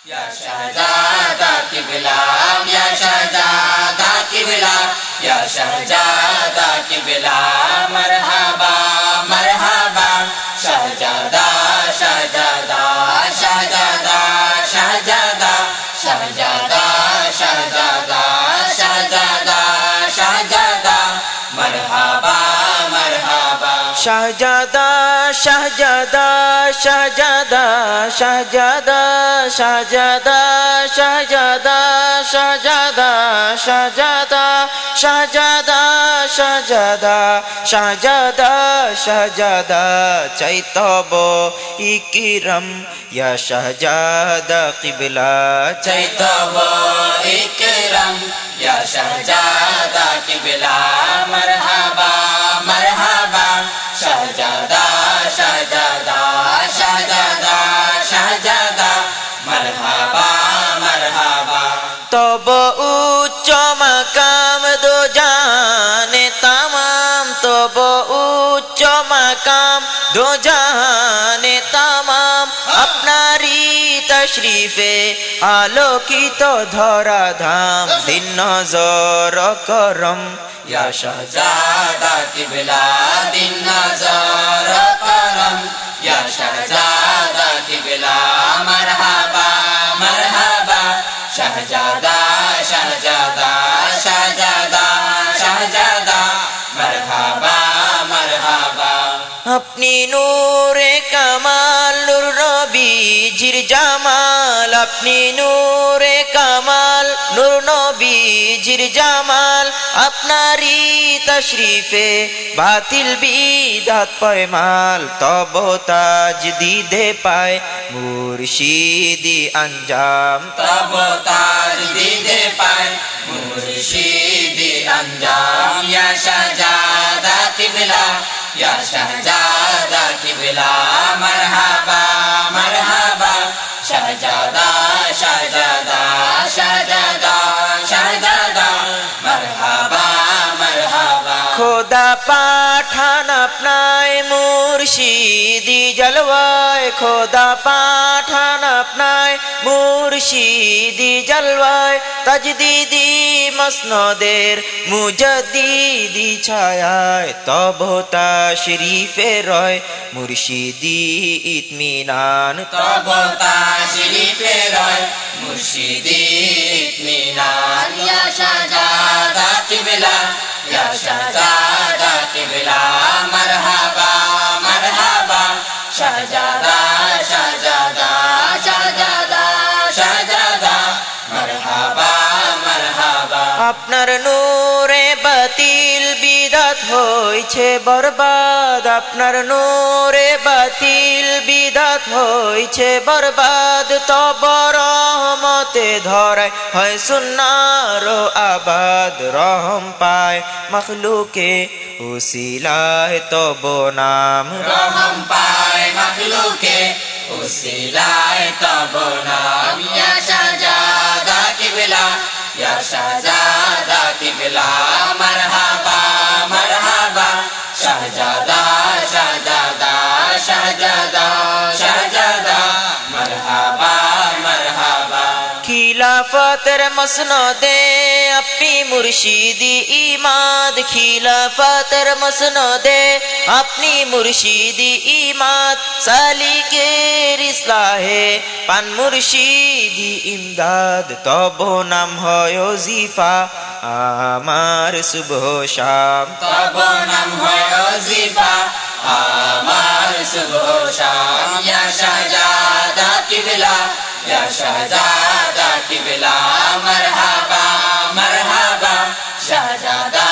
या शहजादा किबला या शहजादा किबला या शहजादा किबला मरहबा मरहबा शहजादा शहजादा शहजादा शहजादा शहजादा शहजादा शहजादा शहजादा मरहबा मरहबा शहजादा शहजादा शहजादा शहजादा शहजादा शहजादा शहजादा शहजादा शहजादा शहजादा शहजादा शहजादा चैतब इकरम या शहजादा किबला चैतब इकरम या शहजादा किबला मरहबा मरहबा शहजादा शहजादा शहजादा शहजादा मरहबा मरहबा तब उच्च मकाम दो जाने तमाम तब उच्च मकाम दो जाने तमाम আপনারি তশরিফে আলোকিত ধরা ধাম দিন নজর করম या शहजादा किबला दिन नजर करम या शहजादा किबला मरहबा मरहबा शहजादा शहजादा शहजादा शहजादा मरहबा मरहबा अपनी नूरे कमाल नूर नबीजिर জামাল अपनी नूरे कमाल नूर नबीजिर জামাল আপনারি তশরিফে বাতিল বিদাত পয়মাল তব তাজদিদে পায় মুর্শিদি আঞ্জাম तब ताजदीदे पाए मुर्शिदी अंजाम या शहजादा किबला या शहजादा किबला मरहबा मरहबा शहजादा शहजादा शहजादा शहजादा मरहबा मरहबा খোদা পাঠান আপনায় মুর্শিদি জলওয়ায় খোদা পাঠান আপনায় মুর্শিদি জলওয়ায় তাজদিদি মসনদের মুজাদ্দিদি ছায়ায় তব তাশরিফে রয় মুর্শিদি ইতমিনান तब ताशरीफे रय मुर्शिदी इत्मीनान या शहजादा किबला या शहजादा किबला मरहबा मरहबा शहजादा शहजादा शहजादा शहजादा मरहबा मरहबा আপনার নূরে বাতিল বিদাত হইছে বরবাদ আপনার নূরে বাতিল বিদাত হইছে বরবাদ তব রহমতে ধরায় হয় সুন্নার আবাদ রহম পায় মখলুকে উসিলায় তব নাম रहम पाए मखलूके उसिलाए तब नाम या शहजादा किबला या शहजादा किबला मरहबा मरहबा शहजादा शहजादा शहजादा शहजादा मरहबा मरहबा খিলাফতের মসনদে আপনি মুর্শিদি ইমাদ খিলাফতের মসনদে আপনি মুর্শিদি ইমাদ সালিকের ইসলাহে পান মুর্শিদি ইমদাদ তব নাম হয় ওজিফা আমার শুভ শাম तब नाम है वजीफा आमार सुबह शाम या शहजादा किबला या शहजादा किबला मरहबा मरहबा शहजादा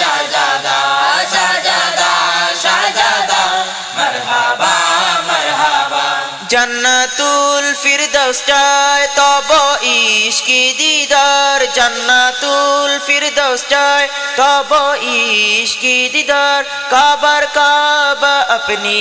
शहजादा शहजादा शहजादा मरहबा मरहबा জান্নাতুল ফিরদৌস চায় তব ইশকি দিদার জান্নাতুল ফিরদৌস চায় তব ইশকি দিদার কাবার কাবা আপনি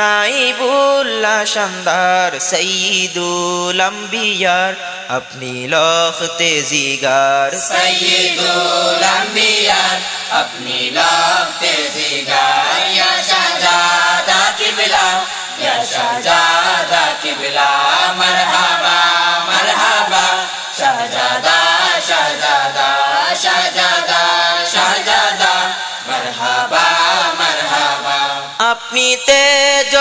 নাইবুল্লাহ শানদার সৈয়দুল আম্বিয়ার আপনি লখতে জিগার सैयदुल अंबिया अपनी लौटे जिगार या शहजादा किबला या शहजादा किबला मरहबा मरहबा